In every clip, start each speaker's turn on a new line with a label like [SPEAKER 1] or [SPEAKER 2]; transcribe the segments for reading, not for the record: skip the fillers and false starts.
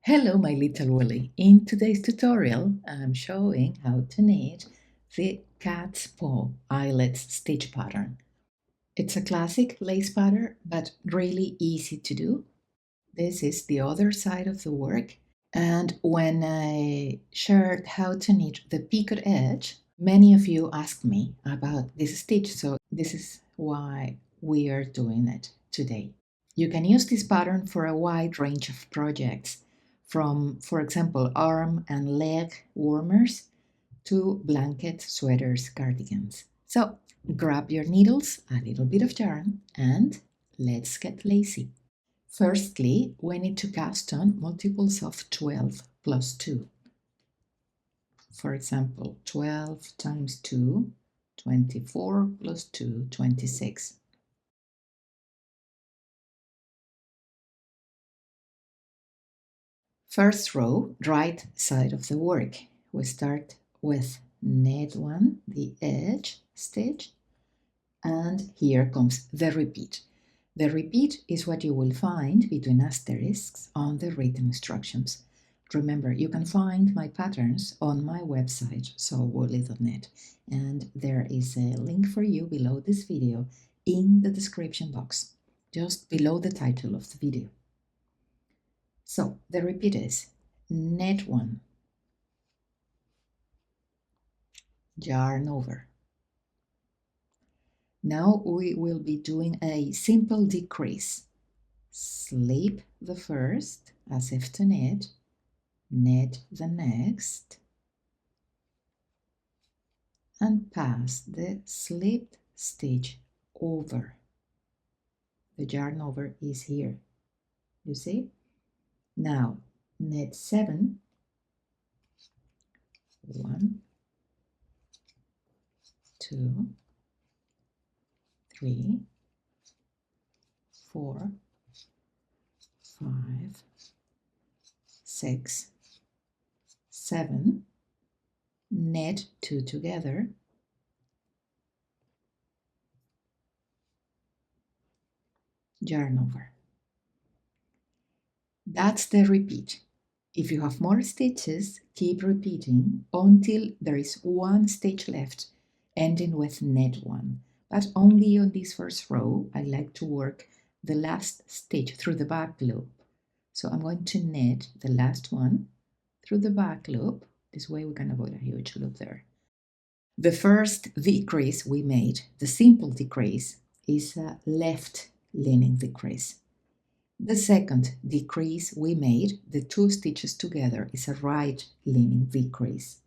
[SPEAKER 1] Hello, my little Willy. In today's tutorial, I'm showing how to knit the cat's paw eyelets stitch pattern. It's a classic lace pattern, but really easy to do. This is the other side of the work. And when I shared how to knit the picot edge, many of you asked me about this stitch, so this is why we are doing it today. You can use this pattern for a wide range of projects, from, for example, arm and leg warmers to blankets, sweaters, cardigans. So grab your needles, a little bit of yarn, and let's get lazy. Firstly, we need to cast on multiples of 12 plus 2. For example, 12 times 2, 24 plus 2, 26. First row, right side of the work. We start with knit 1, the edge stitch, and here comes the repeat. The repeat is what you will find between asterisks on the written instructions. Remember, you can find my patterns on my website, sewwoolly.net, and there is a link for you below this video in the description box, just below the title of the video. So the repeat is knit 1, yarn over. Now we will be doing a simple decrease. Slip the first as if to knit the next, and pass the slipped stitch over. The yarn over is here, you see? Now knit 7, 1, 2, 3, 4, 5, 6, 7, knit 2 together, yarn over. That's the repeat. If you have more stitches, keep repeating until there is one stitch left, ending with knit 1. But only on this first row, I like to work the last stitch through the back loop. So I'm going to knit the last one through the back loop. This way we can avoid a huge loop there. The first decrease we made, the simple decrease, is a left leaning decrease. The second decrease we made, the 2 stitches together, is a right leaning decrease.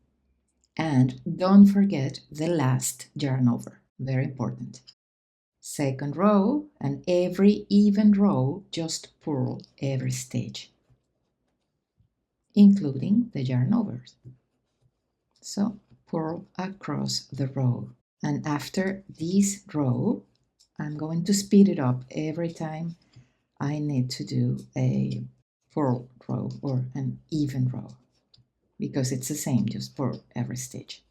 [SPEAKER 1] And don't forget the last yarn over, very important. Second row, and every even row, just purl every stitch, including the yarn overs. So purl across the row. And after this row, I'm going to speed it up every time I need to do a purl row or an even row, because it's the same, just purl every stitch.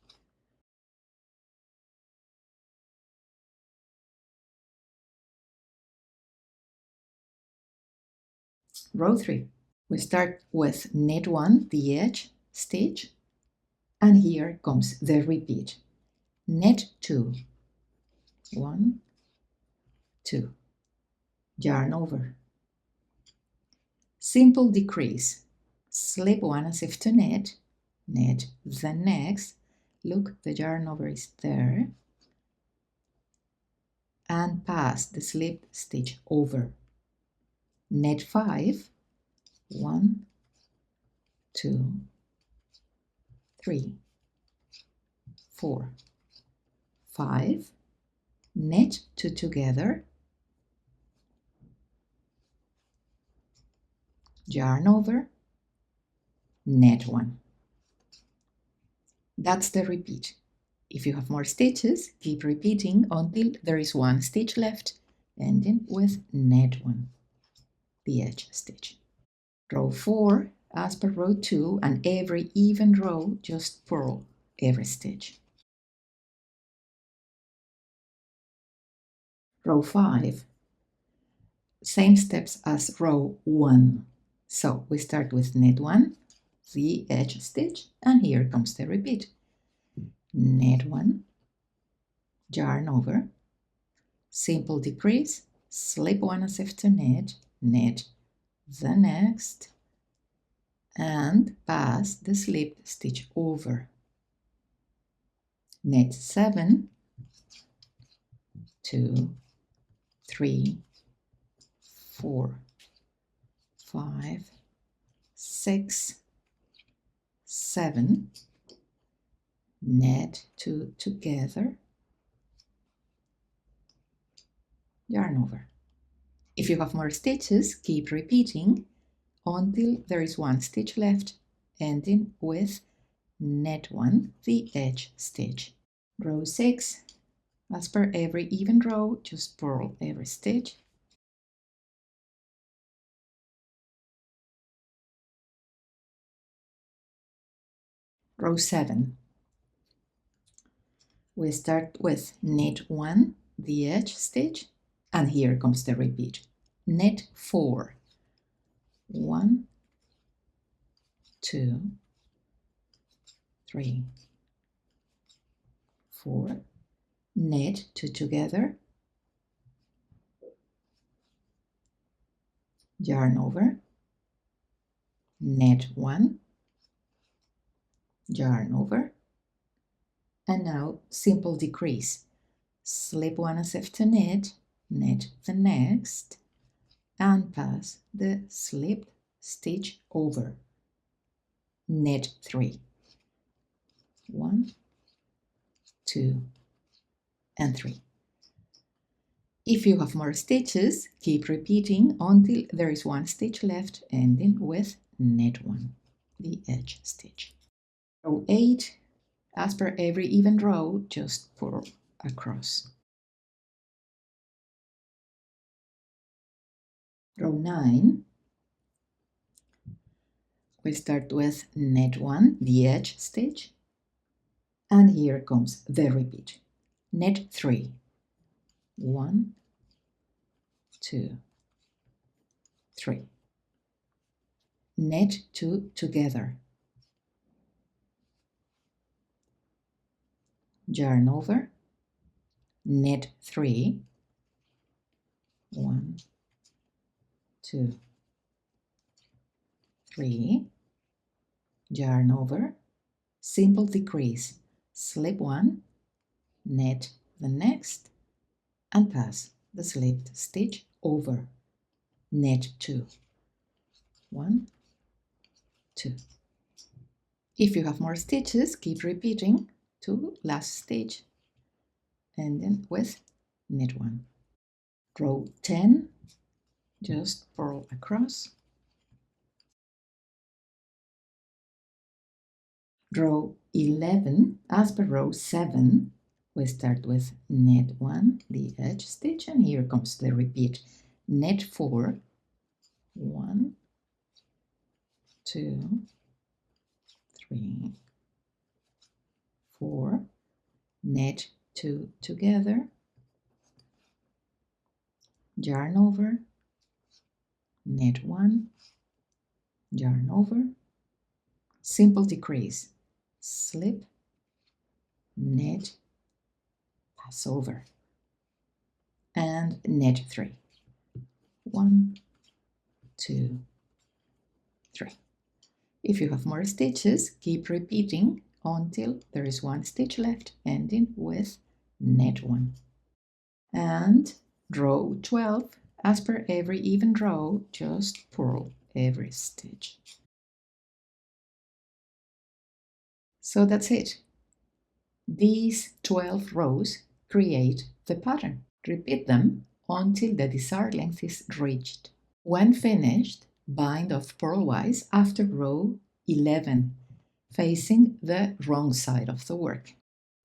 [SPEAKER 1] Row 3. We start with knit 1, the edge stitch, and here comes the repeat. Knit 2, 1, 2, yarn over. Simple decrease. Slip 1 as if to knit the next. Look, the yarn over is there. And pass the slipped stitch over. Knit 5, 1, 2, 3, 4, 5, knit 2 together, yarn over, knit 1. That's the repeat. If you have more stitches, keep repeating until there is one stitch left, ending with knit 1, the edge stitch. Row 4, as per row 2, and every even row, just purl every stitch. Row 5, same steps as row 1. So we start with knit 1, the edge stitch, and here comes the repeat. Knit 1, yarn over, simple decrease, slip 1 as if to knit, knit the next, and pass the slipped stitch over. Knit 7, 2, 3, 4, 5, 6, 7, knit 2 together, yarn over. If you have more stitches, keep repeating until there is 1 stitch left, ending with knit 1, the edge stitch. Row 6, as per every even row, just purl every stitch. Row 7, we start with knit 1, the edge stitch, and here comes the repeat. Knit 4, 1, 2, 3, 4, knit 2 together, yarn over, knit 1, yarn over, and now simple decrease. Slip 1 as if to knit, knit the next, and pass the slipped stitch over. Knit 3, 1, 2, and 3. If you have more stitches, keep repeating until there is 1 stitch left, ending with knit 1, the edge stitch. Row 8, as per every even row, just purl across. Row 9, we start with knit 1, the edge stitch, and here comes the repeat. Knit 3, 1, 2, 3. Knit 2 together, yarn over, knit 3, 1, 2, 3, yarn over, simple decrease, slip 1, knit the next, and pass the slipped stitch over. Knit 2, 1, 2. If you have more stitches, keep repeating to last stitch, ending with knit 1. Row 10, just purl across. Row 11, as per row 7, we start with knit 1, the edge stitch, and here comes the repeat. Knit 4, 1, 2, 3, 4, knit 2 together, yarn over, knit 1, yarn over, simple decrease, slip, knit, pass over, and knit 3. 1, 2, 3. If you have more stitches, keep repeating until there is 1 stitch left, ending with knit 1. And row 12, as per every even row, just purl every stitch. So that's it. These 12 rows create the pattern. Repeat them until the desired length is reached. When finished, bind off purlwise after row 11, facing the wrong side of the work.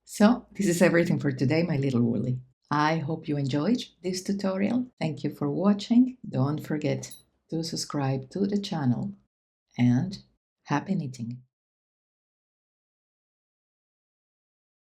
[SPEAKER 1] So this is everything for today, my little woolly. I hope you enjoyed this tutorial. Thank you for watching. Don't forget to subscribe to the channel and happy knitting!